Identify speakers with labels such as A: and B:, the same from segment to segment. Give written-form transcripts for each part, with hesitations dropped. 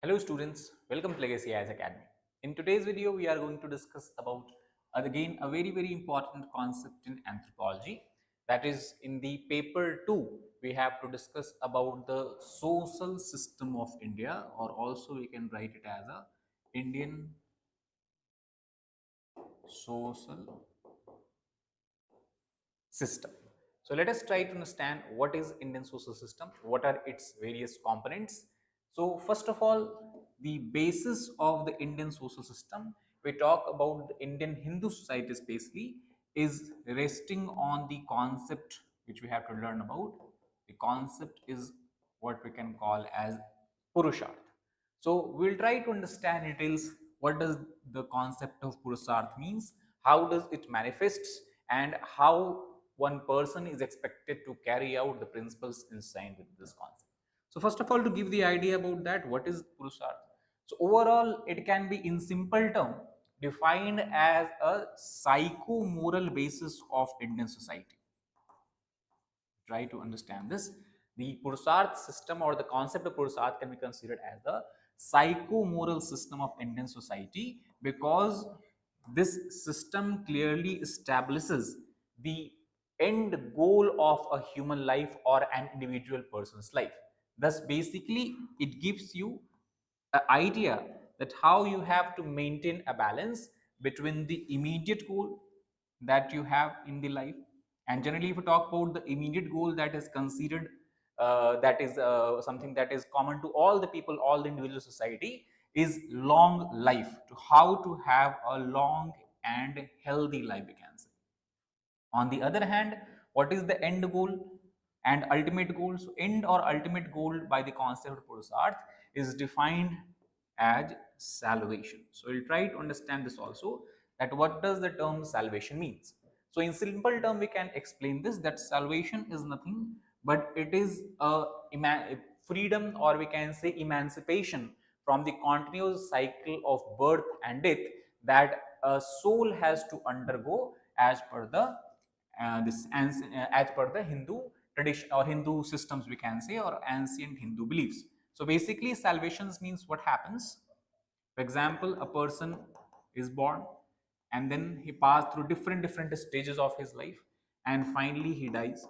A: Hello students, welcome to Legacy IAS Academy. In today's video, we are going to discuss about again a very important concept in anthropology. That is in the paper 2, we have to discuss about the social system of India, or also we can write it as a Indian social system. So let us try to understand what is Indian social system, what are its various components. So first of all, the basis of the Indian social system, we talk about the Indian Hindu society especially, is resting on the concept which we have to learn about. The concept is what we can call as Purushartha. So we'll try to understand details. What does the concept of Purushartha means? How does it manifests? And how one person is expected to carry out the principles inside with this concept. So first of all, to give the idea about that, what is Purushartha? So overall, it can be in simple term defined as a psycho-moral basis of Indian society. Try to understand this. The Purusharth system or the concept of Purusharth can be considered as the psycho-moral system of Indian society, because this system clearly establishes the end goal of a human life or an individual person's life. Thus, basically, it gives you an idea that how you have to maintain a balance between the immediate goal that you have in the life. And generally, if we talk about the immediate goal that is considered, that is something that is common to all the people, all the individual society, is long life, to how to have a long and healthy life, we can say. On the other hand, what is the end goal and ultimate goal? So end or ultimate goal by the concept of Purusharth is defined as salvation. So we'll try to understand this also, that what does the term salvation means. So in simple term, we can explain this, that salvation is nothing but it is a freedom, or we can say emancipation from the continuous cycle of birth and death that a soul has to undergo as per the as per the Hindu tradition or Hindu systems, we can say, or ancient Hindu beliefs. So basically, salvations means what happens. For example, a person is born and then he passed through different stages of his life, and finally he dies.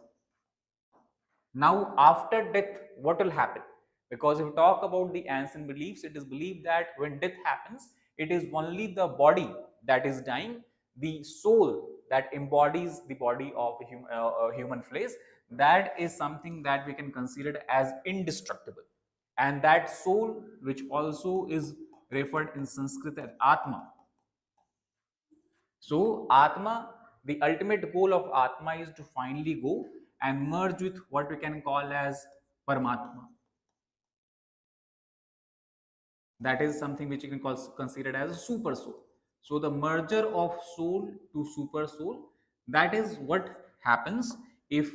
A: Now, after death, what will happen? Because if we talk about the ancient beliefs, it is believed that when death happens, it is only the body that is dying, the soul that embodies the body of human flesh, that is something that we can consider as indestructible. And that soul, which also is referred in Sanskrit as Atma. So, Atma, the ultimate goal of Atma is to finally go and merge with what we can call as Paramatma. That is something which you can call considered as a super soul. So, the merger of soul to super soul, that is what happens if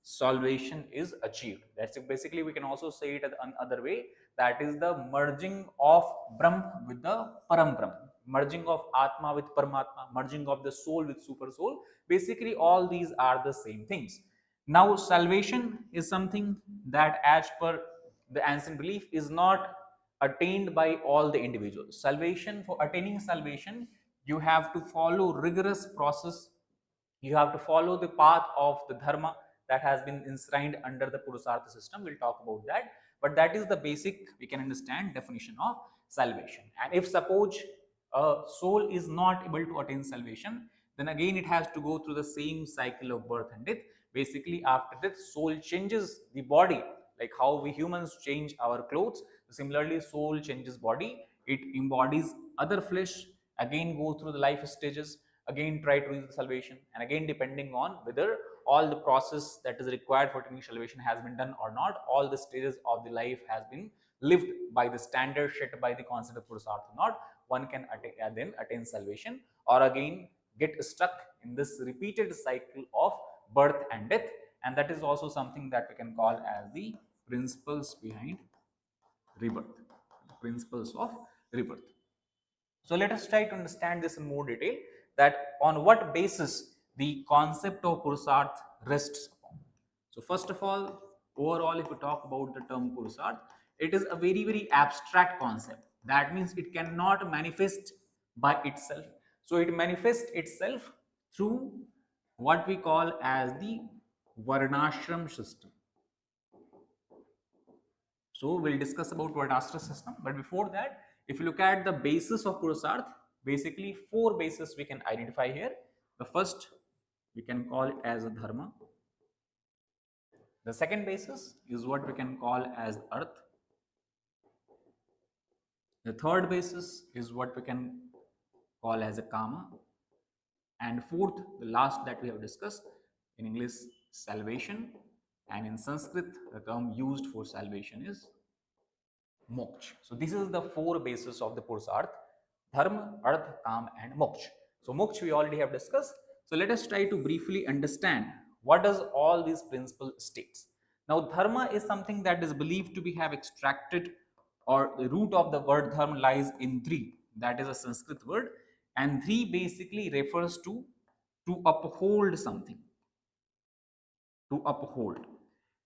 A: salvation is achieved. That's basically, we can also say it another way, that is the merging of Brahm with the Param Brahm, merging of Atma with Paramatma, merging of the soul with super soul. Basically, all these are the same things. Now, salvation is something that, as per the ancient belief, is not attained by all the individuals. Salvation, for attaining salvation, you have to follow rigorous process. You have to follow the path of the dharma that has been enshrined under the Purusartha system. We'll talk about that. But that is the basic, we can understand, definition of salvation. And if suppose a soul is not able to attain salvation, then again it has to go through the same cycle of birth and death. Basically, after death, soul changes the body, like how we humans change our clothes. Similarly, soul changes body. It embodies other flesh, again go through the life stages, again try to reach the salvation, and again depending on whether all the process that is required for attaining salvation has been done or not, all the stages of the life has been lived by the standard set by the concept of Purusartha or not, one can then attain salvation, or again get stuck in this repeated cycle of birth and death. And that is also something that we can call as the principles behind rebirth, principles of rebirth. So let us try to understand this in more detail, that on what basis the concept of Purusarth rests upon. So first of all, overall, if we talk about the term Purusarth, it is a very abstract concept. That means it cannot manifest by itself. So it manifests itself through what we call as the Varnashram system. So we'll discuss about Varnashram system, but before that, if you look at the basis of Purusharth, basically four bases we can identify here. The first we can call it as a dharma. The second basis is what we can call as earth. The third basis is what we can call as a kama. And fourth, the last that we have discussed, in English, salvation. And in Sanskrit, the term used for salvation is moksha. So this is the four bases of the Purusharth: dharma, arth, kam, and moksha. So moksha we already have discussed. So let us try to briefly understand what does all these principles states. Now dharma is something that is believed to be have extracted, or the root of the word dharma lies in dhri. That is a Sanskrit word, and dhri basically refers to uphold something, to uphold.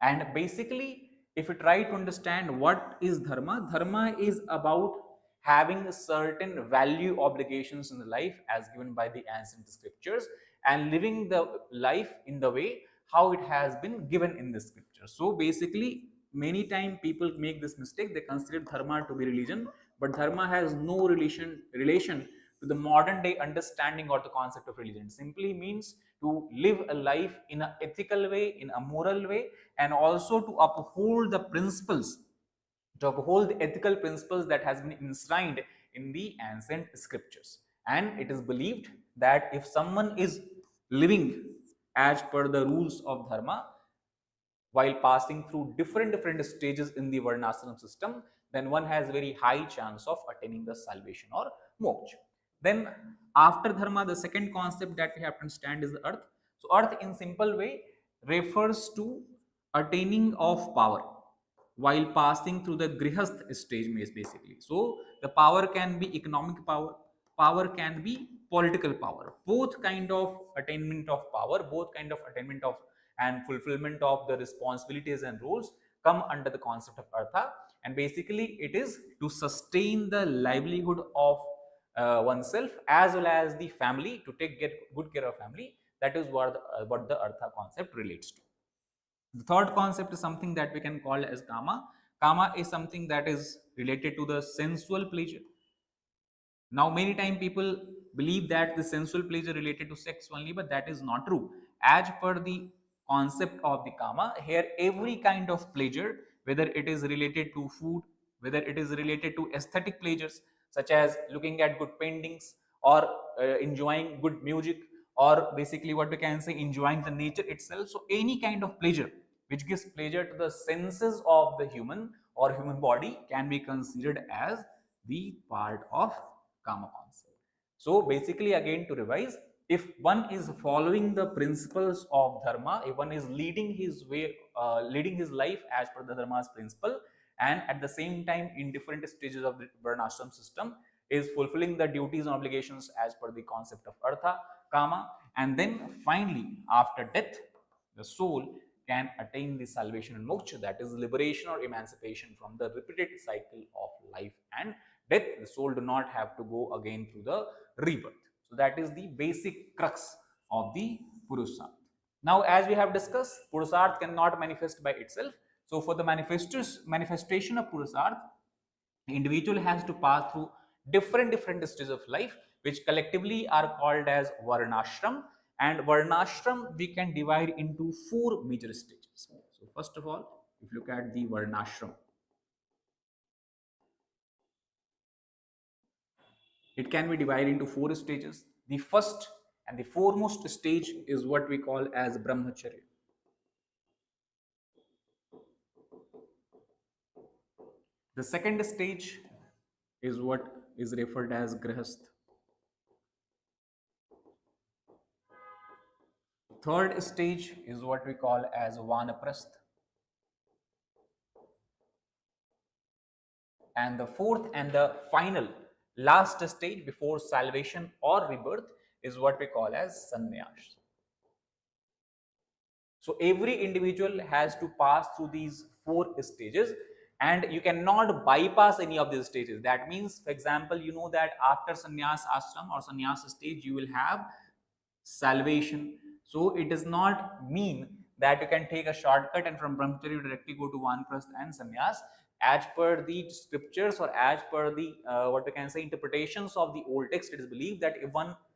A: And basically, if you try to understand what is dharma, dharma is about having certain value obligations in the life as given by the ancient scriptures, and living the life in the way how it has been given in the scripture. So basically, many times people make this mistake. They consider dharma to be religion, but dharma has no relation to the modern day understanding or the concept of religion. It simply means to live a life in an ethical way, in a moral way, and also to uphold the principles, to uphold the ethical principles that has been enshrined in the ancient scriptures. And it is believed that if someone is living as per the rules of dharma while passing through different stages in the varnashram system, then one has very high chance of attaining the salvation or moksha. Then after dharma, the second concept that we have to understand is the earth. So earth in simple way refers to attaining of power while passing through the grihasth stage basically. So the power can be economic power, power can be political power. Both kind of attainment of power, both kind of attainment of and fulfillment of the responsibilities and roles come under the concept of artha. And basically it is to sustain the livelihood of oneself as well as the family, to get good care of family. That is what the artha concept relates to. The third concept is something that we can call as kama. Kama is something that is related to the sensual pleasure. Now, many times people believe that the sensual pleasure related to sex only, but that is not true. As per the concept of the kama, here every kind of pleasure, whether it is related to food, whether it is related to aesthetic pleasures, such as looking at good paintings or enjoying good music, or basically what we can say enjoying the nature itself. So any kind of pleasure which gives pleasure to the senses of the human or human body can be considered as the part of kama concept. So basically, again to revise, if one is following the principles of dharma, if one is leading his way, leading his life as per the dharma's principle, and at the same time in different stages of the varnashram system is fulfilling the duties and obligations as per the concept of artha, kama, and then finally after death the soul can attain the salvation and moksha, that is liberation or emancipation from the repeated cycle of life and death. The soul do not have to go again through the rebirth. So that is the basic crux of the Purusharth. Now, as we have discussed, Purusharth cannot manifest by itself. So for the manifestation of Purusharth, the individual has to pass through different stages of life, which collectively are called as Varnashram. And Varnashram we can divide into four major stages. So first of all, if you look at the Varnashram, it can be divided into four stages. The first and the foremost stage is what we call as Brahmacharya. The second stage is what is referred as Grihasth. Third stage is what we call as Vanaprasth. And the fourth and the final last stage before salvation or rebirth is what we call as sannyas. So every individual has to pass through these four stages and you cannot bypass any of these stages. That means, for example, you know that after sannyas ashram or sannyas stage, you will have salvation. So it does not mean that you can take a shortcut and from brahmacharya directly go to vanprastha and sannyas. As per the scriptures or as per the what we can say interpretations of the old text, it is believed that if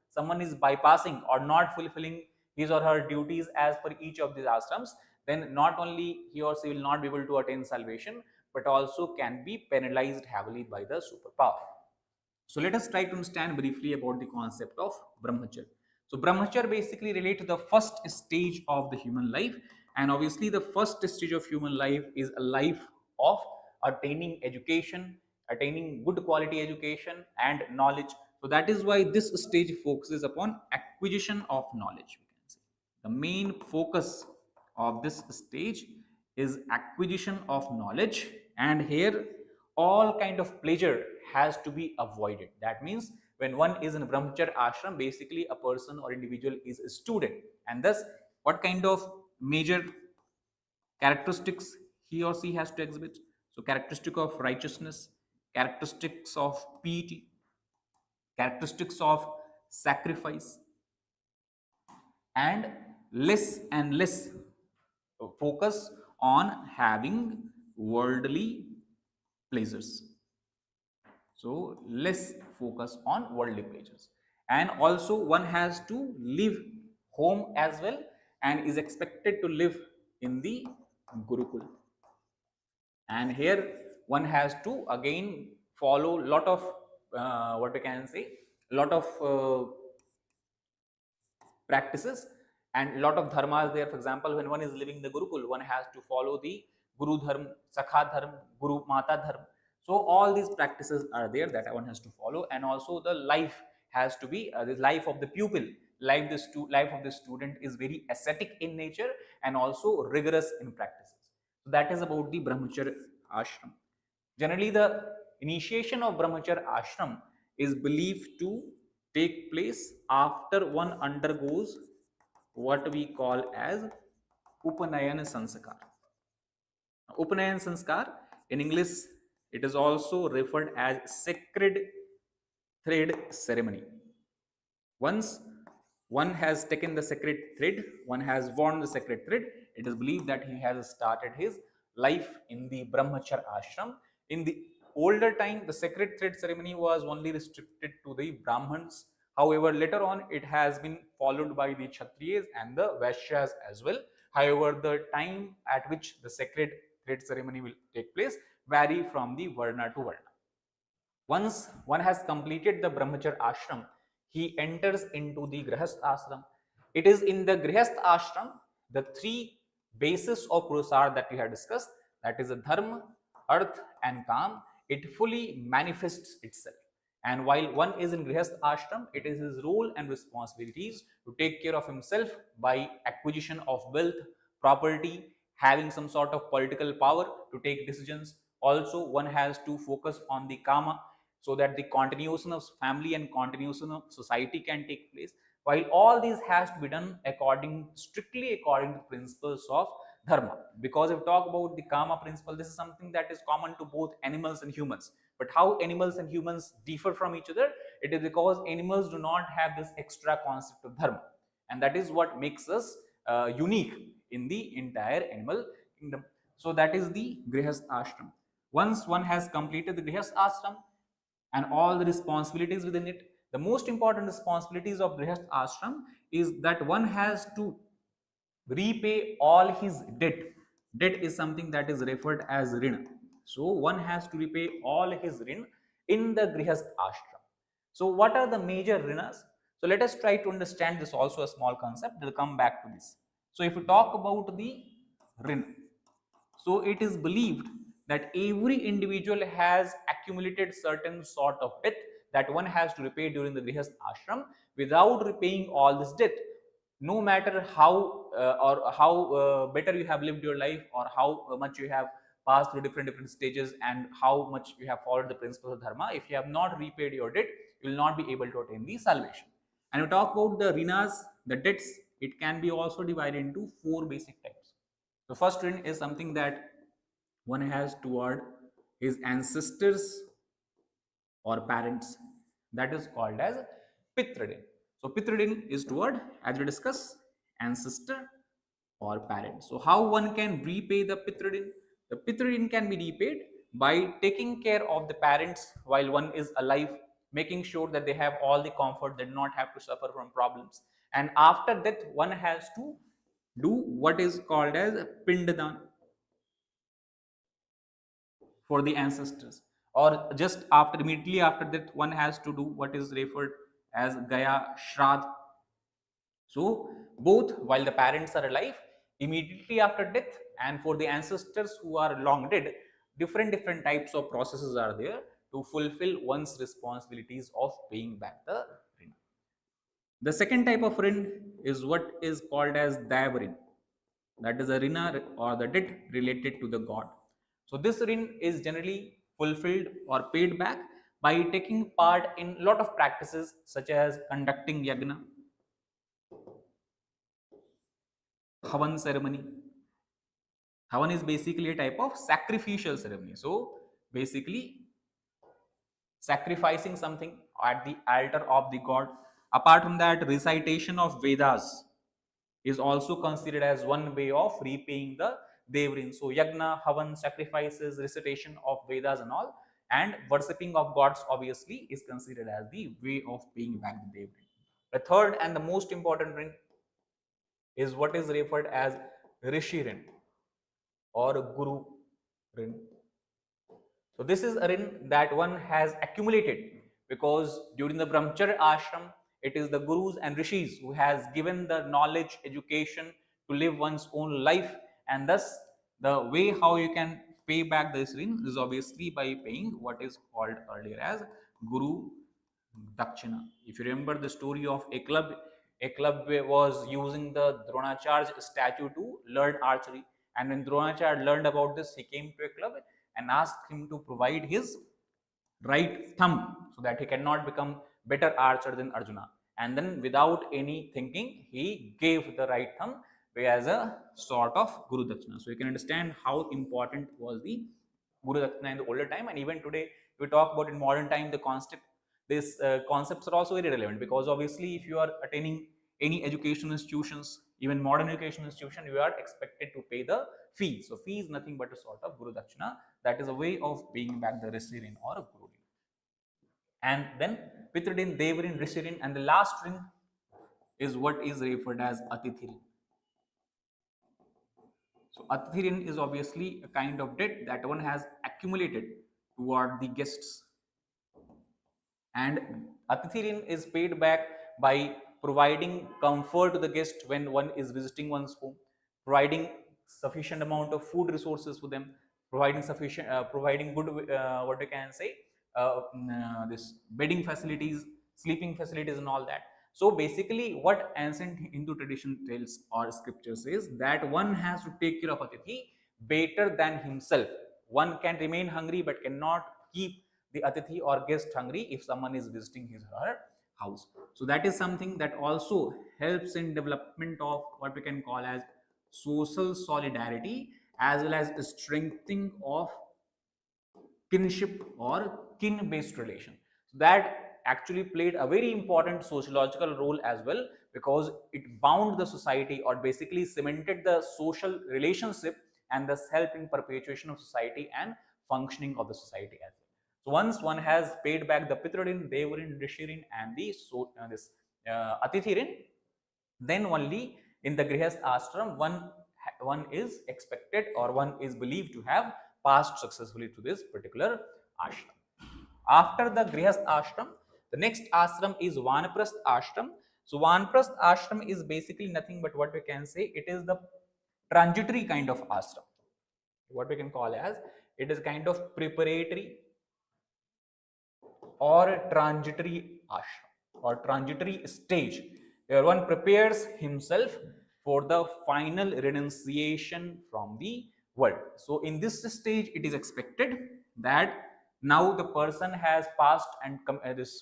A: someone is bypassing or not fulfilling his or her duties as per each of these ashrams, then not only he or she will not be able to attain salvation, but also can be penalized heavily by the superpower. So let us try to understand briefly about the concept of brahmacharya. So brahmacharya basically relate to the first stage of the human life, and obviously the first stage of human life is a life of attaining education, attaining good quality education and knowledge. So that is why this stage focuses upon acquisition of knowledge. We can say the main focus of this stage is acquisition of knowledge, and here all kind of pleasure has to be avoided. That means when one is in brahmacharya ashram, basically a person or individual is a student, and thus what kind of major characteristics he or she has to exhibit? So characteristic of righteousness, characteristics of piety, characteristics of sacrifice, and less focus on having worldly pleasures. So less focus on worldly pleasures, and also one has to live home as well, and is expected to live in the gurukul. And here one has to again follow lot of what we can say, lot of practices and a lot of dharmas there. For example, when one is living the gurukul, one has to follow the guru dharma, sakha dharma, guru mata dharma. So all these practices are there that one has to follow, and also the life has to be the life of the pupil, life of the student is very ascetic in nature and also rigorous in practices. So that is about the brahmacharya ashram. Generally, the initiation of brahmacharya ashram is believed to take place after one undergoes what we call as Upanayan Sanskar. Upanayan Sanskar, in English, it is also referred as sacred thread ceremony. Once one has taken the sacred thread, one has worn the sacred thread, it is believed that he has started his life in the Brahmacharya ashram. In the older time, the sacred thread ceremony was only restricted to the Brahmins. However, later on, it has been followed by the Kshatriyas and the Vaishyas as well. However, the time at which the sacred thread ceremony will take place vary from the Varna to Varna. Once one has completed the Brahmacharya ashram, he enters into the Grihastha ashram. It is in the Grihastha ashram, the three bases of Purusartha that we have discussed, that is the Dharma, Arth, and Kam, it fully manifests itself. And while one is in Grihastha ashram, it is his role and responsibilities to take care of himself by acquisition of wealth, property, having some sort of political power to take decisions. Also, one has to focus on the Kama, so that the continuation of family and continuation of society can take place, while all these has to be done strictly according to principles of dharma. Because if we talk about the kama principle, this is something that is common to both animals and humans. But how animals and humans differ from each other, it is because animals do not have this extra concept of dharma, and that is what makes us unique in the entire animal kingdom. So that is the grihastha ashram. Once one has completed the grihastha ashram and all the responsibilities within it, the most important responsibilities of Grihastha ashram is that one has to repay all his debt. Debt is something that is referred as rin. So one has to repay all his rin in the Grihastha ashram. So what are the major rinas? So let us try to understand this, also a small concept. We'll come back to this. So if we talk about the rin, so it is believed that every individual has accumulated certain sort of debt that one has to repay during the Grihastha ashram. Without repaying all this debt, no matter how better you have lived your life, or how much you have passed through different stages, and how much you have followed the principles of dharma, if you have not repaid your debt, you will not be able to attain the salvation. And we talk about the rinas, the debts, it can be also divided into four basic types. The first rin is something that one has toward his ancestors or parents, that is called as Pitradin. So Pitradin is toward, as we discuss, ancestor or parent. So how one can repay the Pitradin? The Pitradin can be repaid by taking care of the parents while one is alive, making sure that they have all the comfort, they do not have to suffer from problems. And after that, one has to do what is called as Pindadan for the ancestors, or just after, immediately after that, one has to do what is referred as Gaya Shraddh. So both while the parents are alive, immediately after death, and for the ancestors who are long dead, different types of processes are there to fulfill one's responsibilities of paying back the rin. The second type of rin is what is called as Daivarin, that is a rina or the debt related to the god. So this rin is generally fulfilled or paid back by taking part in a lot of practices such as conducting yagna, havan ceremony. Havan is basically a type of sacrificial ceremony. So basically sacrificing something at the altar of the god. Apart from that, recitation of Vedas is also considered as one way of repaying the Devrin. So Yagna, Havan, sacrifices, recitation of Vedas and all, and worshipping of gods obviously is considered as the way of paying back the Devrin. The third and the most important ring is what is referred as Rishi ring or Guru ring. So this is a rin that one has accumulated because during the Brahmacharya ashram, it is the gurus and rishis who has given the knowledge, education to live one's own life, and thus the way how you can pay back this rin is obviously by paying what is called earlier as Guru Dakshina. If you remember the story of Eklavya was using the Dronacharya statue to learn archery. And when Dronacharya learned about this, he came to Eklavya and asked him to provide his right thumb so that he cannot become better archer than Arjuna. And then without any thinking, he gave the right thumb as a sort of Guru Dakshina. So you can understand how important was the Guru Dakshina in the older time. And even today, we talk about in modern time, the concept, these concepts are also very relevant because obviously if you are attaining any education institutions, even modern education institution, you are expected to pay the fee. So fee is nothing but a sort of Guru Dakshina. That is a way of paying back the Risirin or a Guru. And then Pitridin, Devarin, Rishirin, and the last ring is what is referred as Atithirin. So Atithirin is obviously a kind of debt that one has accumulated toward the guests. And Atithirin is paid back by providing comfort to the guest when one is visiting one's home, providing sufficient amount of food resources for them, providing sufficient, providing good, what I can say, this bedding facilities, sleeping facilities, and all that. So basically, what ancient Hindu tradition tells or scriptures is that one has to take care of Atithi better than himself. One can remain hungry but cannot keep the Atithi or guest hungry if someone is visiting his or her house. So that is something that also helps in development of what we can call as social solidarity as well as strengthening of kinship or kin based relation. So that actually played a very important sociological role as well because it bound the society or basically cemented the social relationship and thus helped in perpetuation of society and functioning of the society as well. So once one has paid back the Pitradin, Devarin, Rishirin and the this Atithirin, then only in the Grihast ashram one is expected or one is believed to have passed successfully to this particular ashram. After the Grihast ashram, the next ashram is Vanprasth ashram. So Vanprasth ashram is basically nothing but what we can say, it is the transitory kind of ashram. What we can call as, it is kind of preparatory or transitory ashram or transitory stage where one prepares himself for the final renunciation from the world. So in this stage, it is expected that now the person has passed and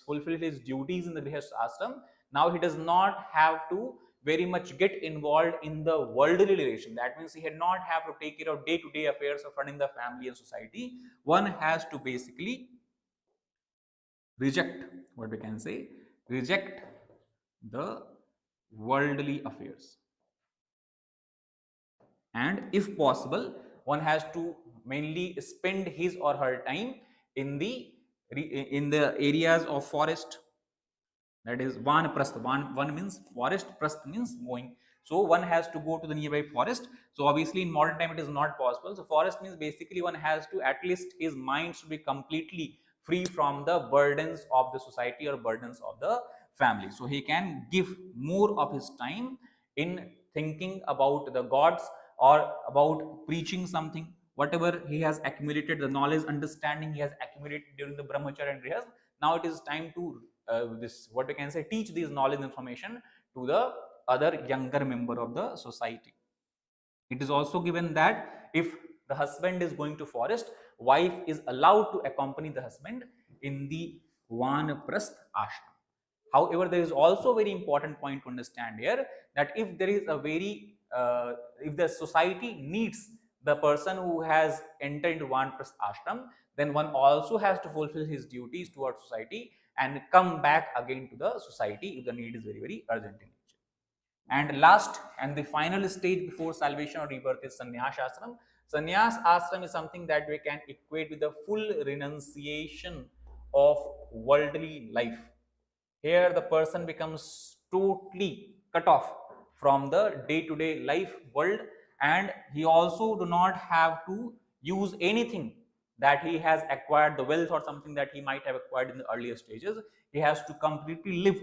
A: fulfilled his duties in the Grihastha ashram. Now he does not have to very much get involved in the worldly relation. That means he had not have to take care of day-to-day affairs of running the family and society. One has to basically reject, what we can say, reject the worldly affairs, and if possible one has to mainly spend his or her time in the areas of forest. That is vanaprastha. Van means forest, prastha means going. So one has to go to the nearby forest. So obviously in modern time it is not possible. So forest means basically one has to, at least his mind should be completely free from the burdens of the society or burdens of the family. So he can give more of his time in thinking about the gods or about preaching something, whatever he has accumulated, the knowledge, understanding he has accumulated during the brahmacharya and grihas. Now it is time to this, what we can say, teach these knowledge information to the other younger member of the society. It is also given that if the husband is going to forest, wife is allowed to accompany the husband in the vanaprasth ashram. However, there is also a very important point to understand here, that if there is a very if the society needs the person who has entered into vanaprasth ashram, then one also has to fulfill his duties towards society and come back again to the society if the need is very, very urgent in nature. And last and the final stage before salvation or rebirth is sannyas ashram. Sannyas ashram is something that we can equate with the full renunciation of worldly life. Here the person becomes totally cut off from the day-to-day life world, and he also do not have to use anything that he has acquired, the wealth or something that he might have acquired in the earlier stages. He has to completely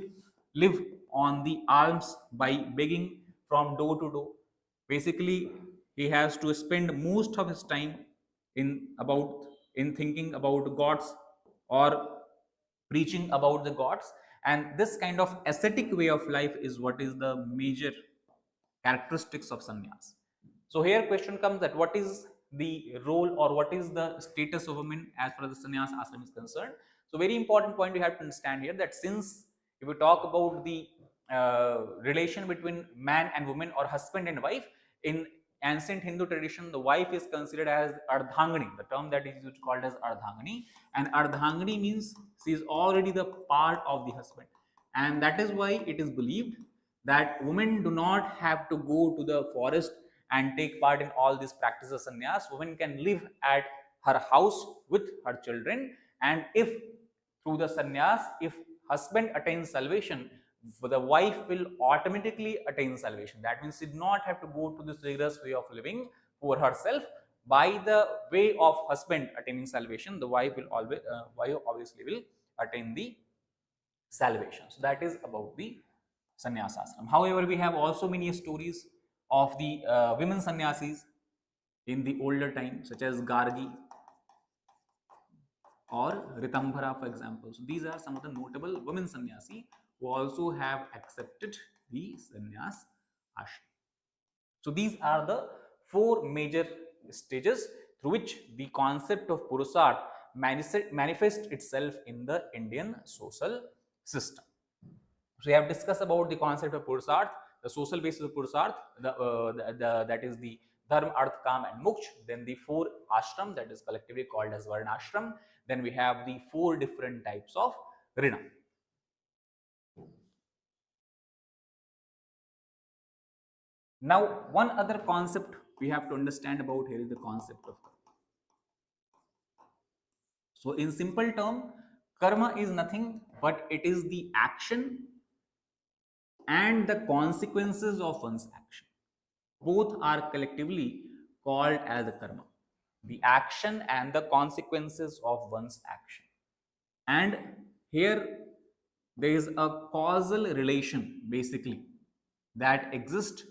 A: live on the alms by begging from door to door. Basically he has to spend most of his time about in thinking about gods or preaching about the gods. And this kind of ascetic way of life is what is the major characteristics of sannyas. So here question comes that what is the role or what is the status of women as far as the sannyas ashram is concerned. So very important point you have to understand here, that since if we talk about the relation between man and woman or husband and wife, in ancient Hindu tradition the wife is considered as ardhangani, the term that is used called as ardhangani. And ardhangani means she is already the part of the husband, and that is why it is believed that women do not have to go to the forest and take part in all these practices of sannyas. Women can live at her house with her children, and if through the sannyas, if husband attains salvation, the wife will automatically attain salvation. That means she did not have to go to this rigorous way of living for herself. By the way of husband attaining salvation, the wife will always wife obviously will attain the salvation. So that is about the sannyas ashram. However, we have also many stories of the women sannyasis in the older time, such as Gargi or Ritambhara, for example. So these are some of the notable women sannyasi who also have accepted the sannyas ashram. So these are the four major stages through which the concept of Purusharth manifests itself in the Indian social system. So we have discussed about the concept of Purusharth, the social basis of Purusharth, that is the Dharma, Arth, Kam and Moksha. Then the four ashram, that is collectively called as Varnashram. Then we have the four different types of Rina. Now, one other concept we have to understand about here is the concept of karma. So, in simple term, karma is nothing but it is the action and the consequences of one's action. Both are collectively called as karma. The action and the consequences of one's action. And here there is a causal relation basically that exists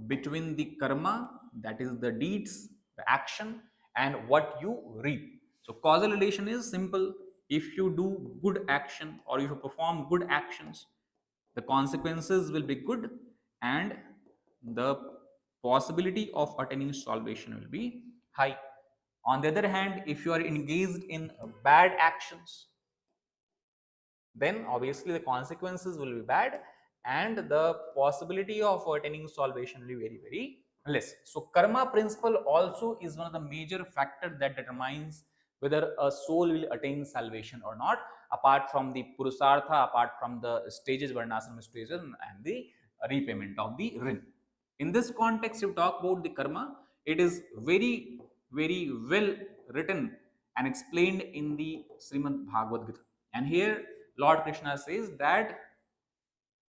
A: between the karma, that is the deeds, the action, and what you reap. So causal relation is simple. If you do good action or if you perform good actions, the consequences will be good, and the possibility of attaining salvation will be high. On the other hand, if you are engaged in bad actions, then obviously the consequences will be bad, and the possibility of attaining salvation will be very, very less. So karma principle also is one of the major factor that determines whether a soul will attain salvation or not, apart from the purusartha, apart from the stages, varnashram stages, and the repayment of the rin. In this context, if you talk about the karma, it is very, very well written and explained in the Srimad Bhagavad Gita. And here Lord Krishna says that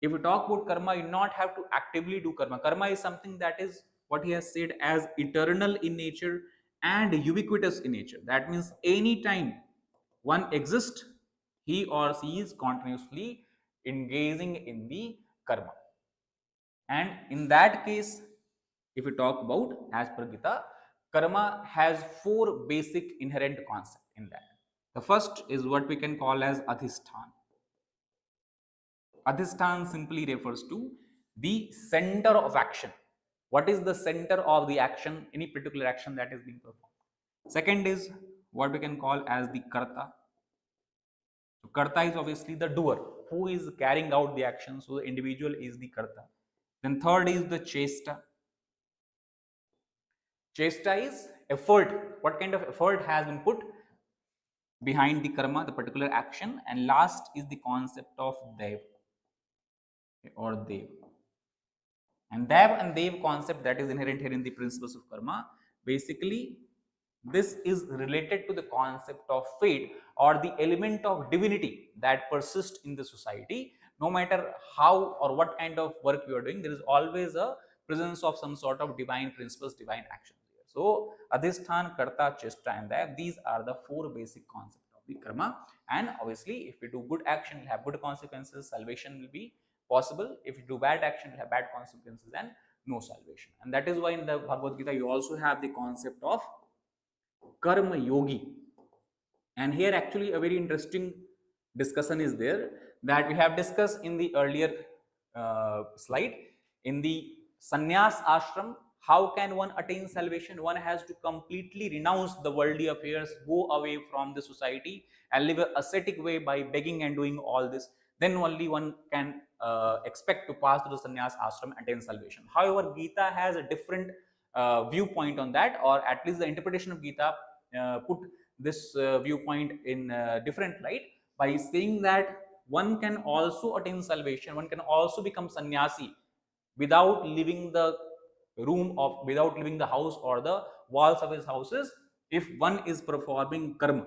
A: if you talk about karma, you not have to actively do karma. Karma is something that is what he has said as eternal in nature and ubiquitous in nature. That means anytime one exists, he or she is continuously engaging in the karma. And in that case, if we talk about as per Gita, karma has four basic inherent concepts in that. The first is what we can call as adhisthana. Adhisthana simply refers to the center of action. What is the center of the action, any particular action that is being performed? Second is what we can call as the karta. So karta is obviously the doer who is carrying out the action. So the individual is the karta. Then third is the chesta. Chesta is effort. What kind of effort has been put behind the karma, the particular action? And last is the concept of dev or dev. And Dev and Dev concept that is inherent here in the principles of karma, basically this is related to the concept of fate or the element of divinity that persists in the society. No matter how or what kind of work you are doing, there is always a presence of some sort of divine principles, divine actions here. So Adhisthana, Karta, Chesta and Dev, these are the four basic concepts of the karma. And obviously if we do good action, will have good consequences, salvation will be possible. If you do bad action, you have bad consequences and no salvation. And that is why in the Bhagavad Gita you also have the concept of karma yogi. And here actually a very interesting discussion is there that we have discussed in the earlier slide. In the sannyas ashram, how can one attain salvation? One has to completely renounce the worldly affairs, go away from the society and live an ascetic way by begging and doing all this. Then only one can expect to pass through the sannyas ashram and attain salvation. However, Gita has a different viewpoint on that, or at least the interpretation of Gita put this viewpoint in different light by saying that one can also attain salvation, one can also become sannyasi without leaving the room of, without leaving the house or the walls of his houses, if one is performing karma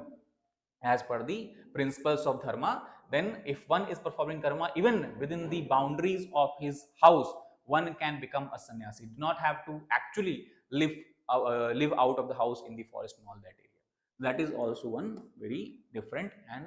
A: as per the principles of dharma. Then if one is performing karma even within the boundaries of his house, one can become a sannyasi. Do not have to actually live out of the house in the forest and all that area. That is also one very different and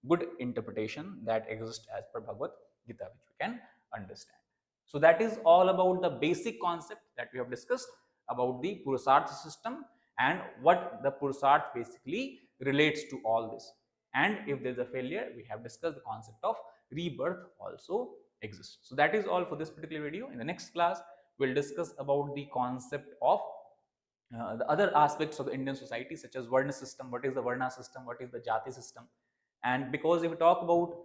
A: good interpretation that exists as per Bhagavad Gita, which we can understand. So that is all about the basic concept that we have discussed about the Purusartha system and what the Purusartha basically relates to all this. And if there is a failure, we have discussed the concept of rebirth also exists. So that is all for this particular video. In the next class, we'll discuss about the concept of the other aspects of the Indian society, such as Varna system. What is the Varna system? What is the Jati system? And because if we talk about,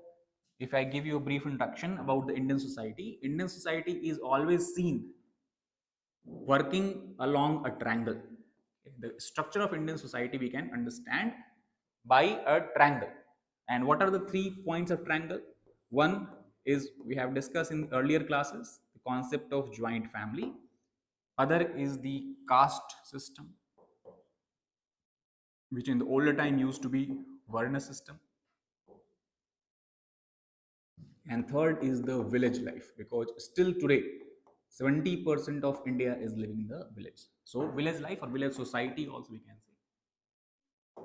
A: if I give you a brief introduction about the Indian society is always seen working along a triangle. The structure of Indian society we can understand by a triangle. And what are the 3 points of triangle? One is, we have discussed in earlier classes, the concept of joint family. Other is the caste system, which in the older time used to be Varna system. And third is the village life, because still today 70% of India is living in the village. So village life or village society also we can say.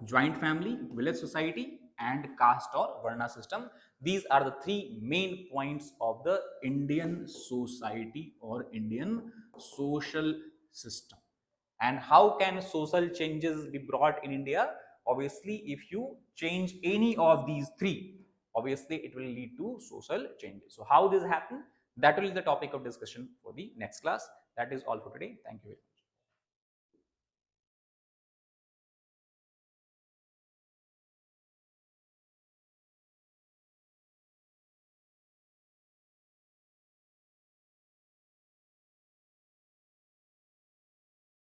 A: Joint family, village society and caste or Varna system. These are the 3 main points of the Indian society or Indian social system. And how can social changes be brought in India? Obviously, if you change any of these 3, obviously it will lead to social changes. So how this happen? That will be the topic of discussion for the next class. That is all for today. Thank you very much.